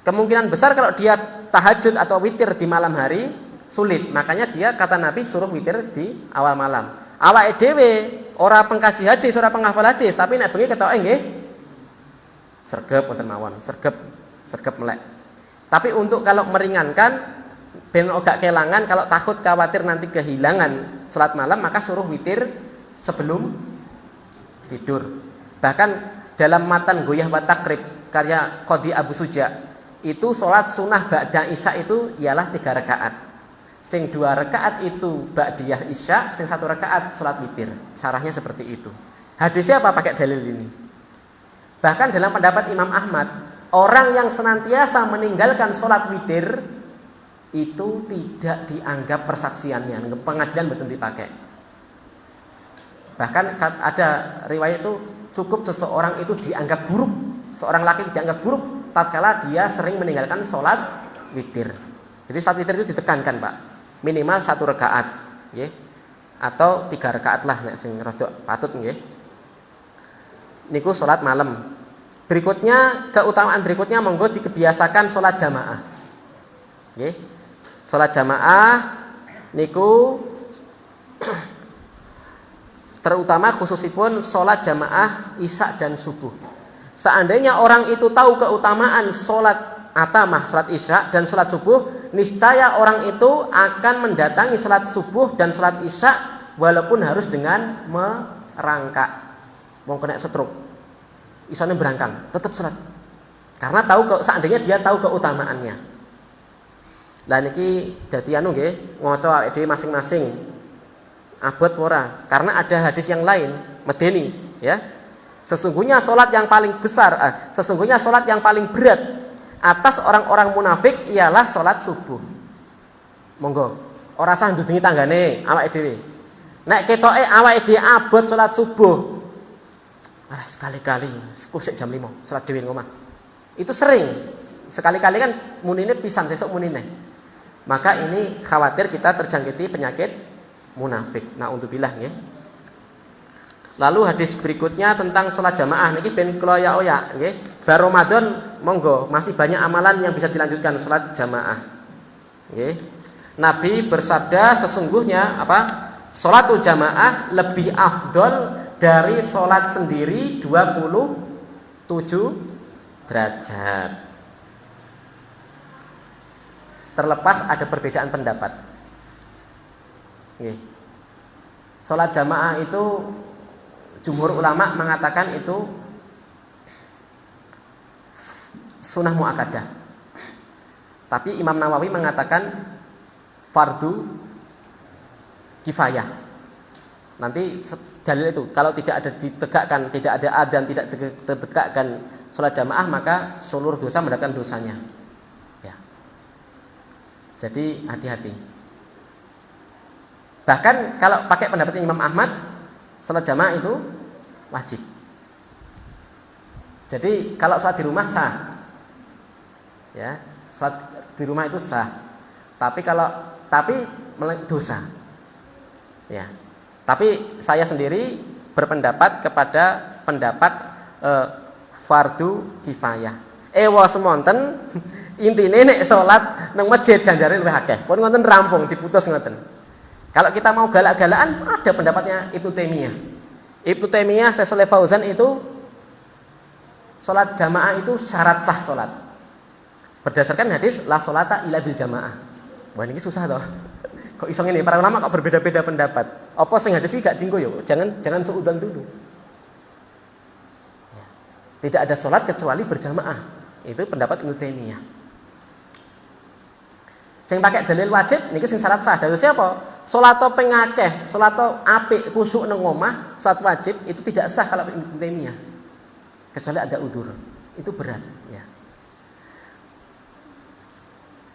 A: Kemungkinan besar kalau dia tahajud atau witir di malam hari sulit. Makanya dia kata Nabi suruh witir di awal malam. Awake dhewe ora pengkaji hadis, ora penghafal hadis, tapi nek bengi ketoke nggih sregep wonten mawon, sregep melek. Tapi untuk kalau meringankan ben gak kelangan, kalau takut khawatir nanti kehilangan salat malam, maka suruh witir sebelum tidur. Bahkan dalam matan Goyah wa Takrib karya Qadhi Abu Suja itu salat sunah ba'da isya itu ialah 3 rakaat. Sing 2 rakaat itu ba'diyah isya, sing 1 rakaat salat witir. Caranya seperti itu. Hadisnya apa pakai dalil ini? Bahkan dalam pendapat Imam Ahmad, orang yang senantiasa meninggalkan salat witir itu tidak dianggap persaksiannya, pengadilan betul dipakai. Bahkan ada riwayat itu cukup seseorang itu dianggap buruk, seorang laki dianggap buruk tatkala dia sering meninggalkan sholat witir. Jadi sholat witir itu ditekankan, Pak, minimal 1 rakaat, nggih, atau 3 rakaat lah nek sing rada patut nggih. Niku sholat malam. Berikutnya keutamaan berikutnya monggo dikebiasakan sholat jamaah, nggih. Sholat jamaah niku terutama khususipun sholat jamaah isya dan subuh. Seandainya orang itu tahu keutamaan sholat atamah, sholat isya dan sholat subuh, niscaya orang itu akan mendatangi sholat subuh dan sholat isya walaupun harus dengan merangkak. Mau kena stroke, isane berangkang, tetap sholat. Karena tahu seandainya dia tahu keutamaannya. Lah niki dadi anu nggih, ngaca awake dhewe masing-masing. Abot ora, karena ada hadis yang lain medeni ya. Sesungguhnya salat yang paling besar, sesungguhnya salat yang paling berat atas orang-orang munafik ialah salat subuh. Monggo, ora usah ndudungi tanggane awake dhewe. Nek ketoke awake dhewe abot salat subuh, sekali-kali sik jam 5 salat dhewe ngomah. Itu sering. Sekali-kali kan munine pisan sesuk munine. Maka ini khawatir kita terjangkiti penyakit munafik. Naudzubillah nggih. Lalu hadis berikutnya tentang sholat jamaah niki ben kula ya nggih. Bar Ramadan monggo masih banyak amalan yang bisa dilanjutkan sholat jamaah. Nggih. Nabi bersabda sesungguhnya apa? Sholatul jamaah lebih afdol dari sholat sendiri 27 derajat. Terlepas ada perbedaan pendapat. Nggih. Sholat jamaah itu jumhur ulama mengatakan itu sunnah muakkadah. Tapi Imam Nawawi mengatakan fardu kifayah. Nanti dalil itu kalau tidak ada ditegakkan, tidak ada adzan, tidak ditegakkan sholat jamaah, maka seluruh dosa mendapatkan dosanya. Ya. Jadi hati-hati. Bahkan kalau pakai pendapat Imam Ahmad, sholat jamaah itu wajib. Jadi kalau sholat di rumah sah, ya, sholat di rumah itu sah. Tapi dosa, ya. Tapi saya sendiri berpendapat kepada pendapat fardu kifayah. Ewa semonten intine nek salat nang masjid ganjare luwih akeh. Pun ngoten rampung diputus ngoten. Kalau kita mau galak-galakan ada pendapatnya Ibnu Taimiyah. Ibnu Taimiyah Syaikh Fauzan itu salat jamaah itu syarat sah salat. Berdasarkan hadis la sholata illa bil jamaah. Wah ini susah toh. Kok iso ngene para ulama kok berbeda-beda pendapat. Apa sing hadis iki gak dienggo yo? Jangan suudzon dulu. Ya. Tidak ada salat kecuali berjamaah. Itu pendapat Ibnu Taimiyah. Sing pakai dalil wajib niki sing syarat sah. Dalil siapa? Salat ping akeh, salat apik khusyuk nang omah, salat wajib itu tidak sah kalau Ibnu Taimiyah. Kecuali ada udzur. Itu berat, ya.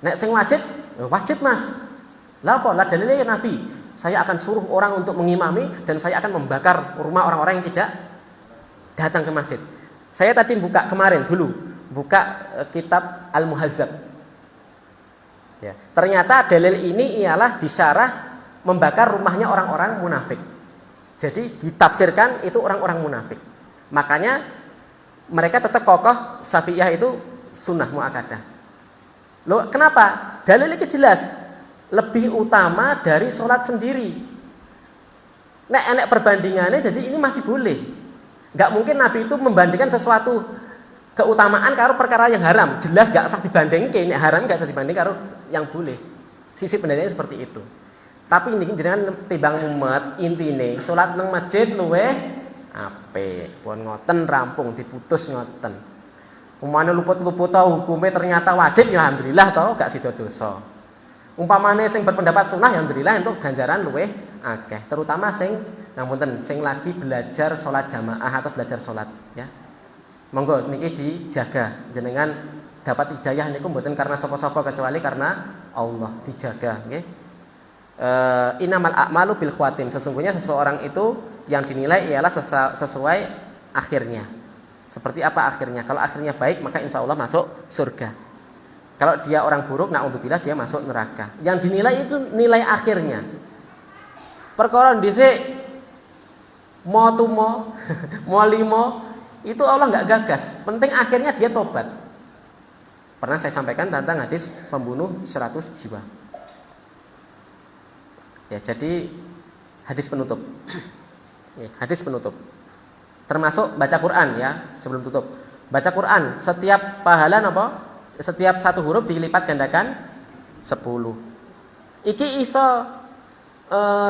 A: Nek sing wajib Mas. Lah apa? Lah dalilnya Nabi. Saya akan suruh orang untuk mengimami dan saya akan membakar rumah orang-orang yang tidak datang ke masjid. Saya tadi buka kitab Al-Muhazzab. Ya. Ternyata dalil ini ialah disyarah membakar rumahnya orang-orang munafik. Jadi ditafsirkan itu orang-orang munafik. Makanya mereka tetap kokoh Syafi'iyah itu sunnah muakkadah. Loh, kenapa? Dalilnya jelas. Lebih utama dari sholat sendiri. Nek perbandingannya, jadi ini masih boleh. Gak mungkin Nabi itu membandingkan sesuatu keutamaan karo perkara yang haram. Jelas gak sah dibandingkan. Nek haram gak sah dibanding karo yang boleh. Sisi pendalilannya seperti itu. Tapi ini jenengan timbang umat intine sholat nang masjid luweh apik. Pun ngoten rampung diputus ngoten. Umane luput-luput hukumnya ternyata wajib ya alhamdulillah tau gak sida dosa. Umpamane sing berpendapat sunnah ya alhamdulillah untuk ganjaran luweh akeh, terutama sing sing lagi belajar sholat jamaah atau belajar sholat, ya. Monggo niki dijaga jenengan dapat hidayah niku mboten karena sapa-sapa kecuali karena Allah, dijaga, nggih. Innamal a'malu bil khawatim. Sesungguhnya seseorang itu yang dinilai ialah sesuai akhirnya. Seperti apa akhirnya? Kalau akhirnya baik maka insya Allah masuk surga. Kalau dia orang buruk, na'udzubillah dia masuk neraka. Yang dinilai itu nilai akhirnya. Perkara dhisik mau tumo, mau limo, itu Allah nggak gagas. Penting akhirnya dia tobat. Pernah saya sampaikan tentang hadis pembunuh 100 jiwa. Ya, jadi hadis penutup. Ya, hadis penutup. Termasuk baca Quran ya, sebelum tutup. Baca Quran, setiap pahala apa? Setiap satu huruf dilipat gandakan 10. Iki iso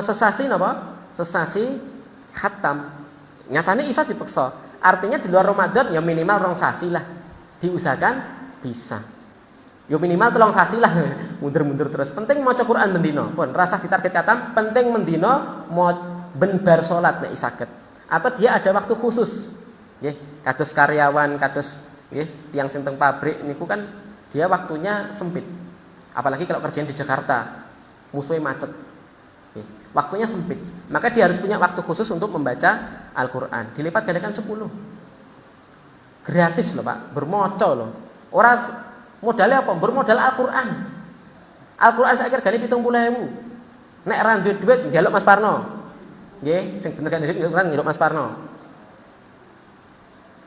A: sesasi napa? Sesasi khatam. Nyatane iso dipeksa. Artinya di luar Ramadan ya minimal 2 sasi lah. Diusahakan bisa. Ya minimal 3 sasi lah. Mundur-mundur terus. Penting maca Quran mendino. Pun rasah ditarget khatam, penting mendino mau ben bar salat nek saged. Atau dia ada waktu khusus. Nggih, kados karyawan, kados tiang sing teng pabrik niku kan dia waktunya sempit. Apalagi kalau kerjaan di Jakarta, musuhnya macet. Waktunya sempit. Maka dia harus punya waktu khusus untuk membaca Al-Qur'an. Dilipat gandakan 10. Gratis loh, Pak. Bermoco loh. Ora modalnya apa? Bermodal Al-Qur'an. Al-Qur'an saya regane 70.000. Nek ra duwe duit njaluk Mas Parno. Nggih, sing bener kan njaluk Mas Parno.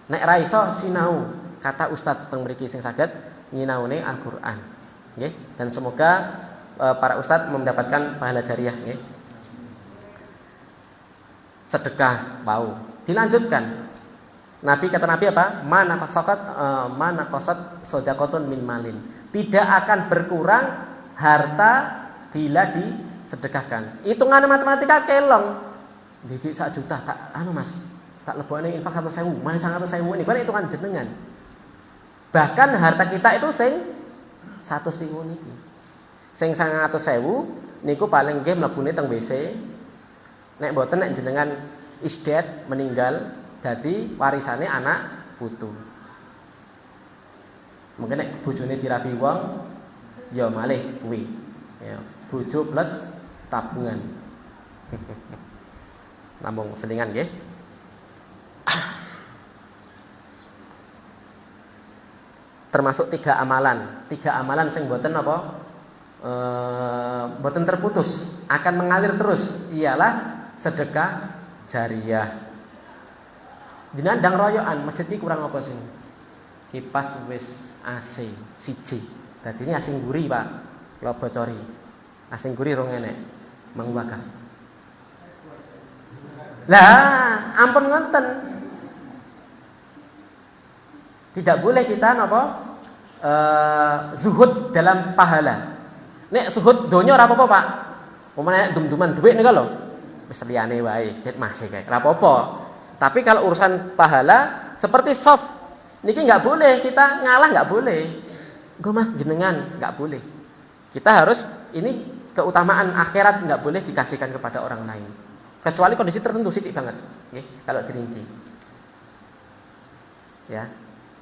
A: Nek ra iso sinau, kata ustadz teng mriki sing saged nyinaune Al-Qur'an. Nggih, dan semoga para ustadz mendapatkan pahala jariah nggih. Sedekah bau. Dilanjutkan. Kata Nabi apa? Mana qasat shadaqatun min malin. Tidak akan berkurang harta bila disedekahkan. Hitungan matematika kelong. Iki 1 juta tak Mas. Tak lebokne infak 100.000, mana 100.000 ini kan hitungan jenengan. Bahkan harta kita itu sing 100.000 niki. Sing 900.000 niku paling nggih mlebune teng WC. Nek mboten nek jenengan isdet meninggal dadi warisane anak putu. Mungkin nek bojone dirabi wong ya malih kuwi. Ya, bojo plus tabungan. Namung selingan nggih. Termasuk 3 amalan sing mboten apa? Mboten terputus, akan mengalir terus. Ialah sedekah jariyah. Jenengan ndang royokan masjid iki kurang apa sing? Kipas wis AC siji. Dadi ini asing guri, Pak. Kula bocori. Asing guri rong enek. Mang wakaf. Lah, ampun ngoten. Tidak boleh kita napa? Zuhud dalam pahala. Nek zuhud donya ora apa-apa, Pak. Umpamane dum-duman dhuwit nika lho. Wis liyane wae, ket masih kae. Ora apa-apa. Tapi kalau urusan pahala seperti soft niki enggak boleh, kita ngalah enggak boleh. Engko Mas jenengan enggak boleh. Kita harus ini keutamaan akhirat enggak boleh dikasihkan kepada orang lain. Kecuali kondisi tertentu sithik banget, nggih, kalau dirinci. Ya.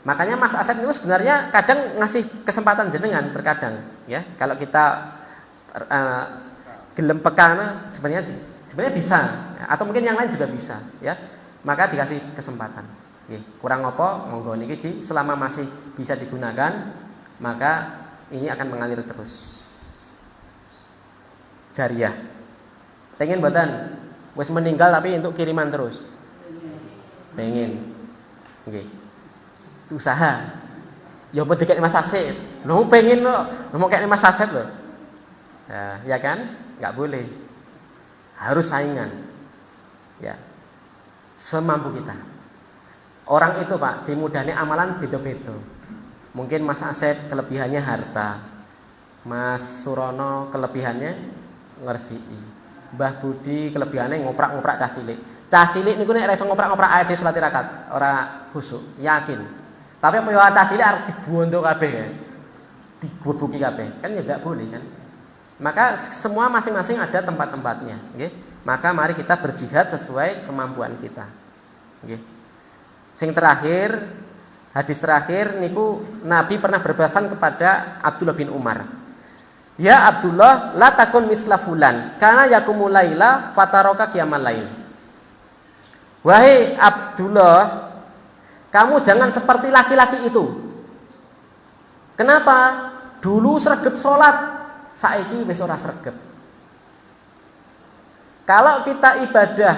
A: Makanya Mas Asep itu sebenarnya kadang ngasih kesempatan jenengan terkadang, ya. Kalau kita gelem peka sebenarnya bisa, atau mungkin yang lain juga bisa, ya. Maka dikasih kesempatan. Nggih, kurang apa monggo niki selama masih bisa digunakan, maka ini akan mengalir terus. Jariyah. Pengen mboten? Wis meninggal tapi untuk kiriman terus. Pengen. Nggih. Usaha. Ya mau dikek Mas Asep. Lho pengen lho, mau kek Mas Asep lho. Nah, ya kan? Enggak boleh. Harus saingan. Ya. Semampu kita. Orang itu, Pak, dimudani amalan beda-beda. Mungkin Mas Asep kelebihannya harta. Mas Surono kelebihannya ngersiki. Mbah Budi kelebihannya ngoprak-ngoprak cah cilik. Cah cilik niku nek ora iso ngoprak-ngoprak ae dhewe salat rakaat, ora khusuk, yakin. Tapi apa yo cah cilik arep dibondo kabeh ya. Digoboki kabeh. Kan ya enggak boleh kan. Maka semua masing-masing ada tempat-tempatnya, nggih. Maka mari kita berjihad sesuai kemampuan kita. Nggih. Sing terakhir, hadis terakhir niku Nabi pernah berpesan kepada Abdullah bin Umar. Ya Abdullah, la takun misla fulan, karena yakumul laila fataroka qiyamal lail. Wahai Abdullah, kamu jangan seperti laki-laki itu. Kenapa? Dulu sregep salat, saiki wis ora sregep. Kalau kita ibadah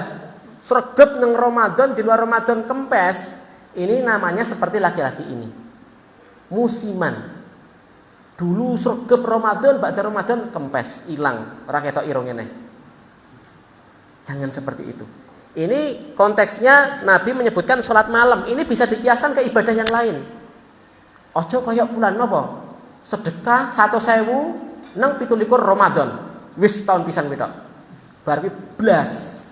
A: sregep nang Ramadan, di luar Ramadan kempes, ini namanya seperti laki-laki ini. Musiman. Dulu sregep Ramadan, ba'da Ramadan kempes, ilang, ora ketok irung ngene. Jangan seperti itu. Ini konteksnya Nabi menyebutkan sholat malam. Ini bisa dikiaskan ke ibadah yang lain. Ojo koyok fulan napa? Sedekah 100.000 nang 17 Ramadan. Wis tahun pisan wedok. Bar ki blas.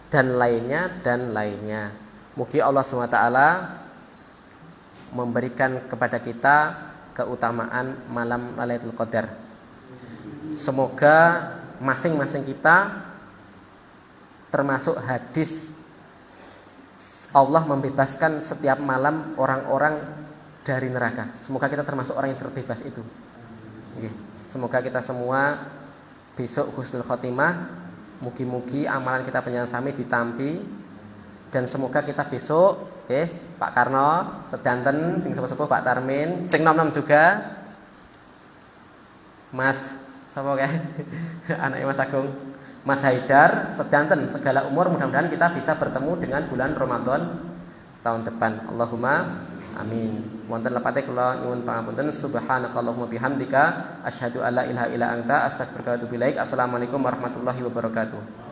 A: Dan lainnya. Mugi Allah SWT memberikan kepada kita keutamaan malam Lailatul Qadar. Semoga masing-masing kita termasuk hadis Allah membebaskan setiap malam orang-orang dari neraka. Semoga kita termasuk orang yang terbebas itu. Semoga kita semua besok husnul khotimah. Mugi-mugi amalan kita penyelsami ditampi. Dan semoga kita besok Pak Karno sedanten sing sepuh-sepuh Pak Tarmin, sing nom-nom juga Mas sapa kae? Anaknya Mas Agung, Mas Haidar, sedanten segala umur, mudah-mudahan kita bisa bertemu dengan bulan Ramadan tahun depan. Allahumma amin. Wonten lepate kula nyuwun pangapunten. Subhanakallahumma bihamdika asyhadu alla ilaha illa anta astaghfiruka wa atubu ilaik. Assalamualaikum warahmatullahi wabarakatuh.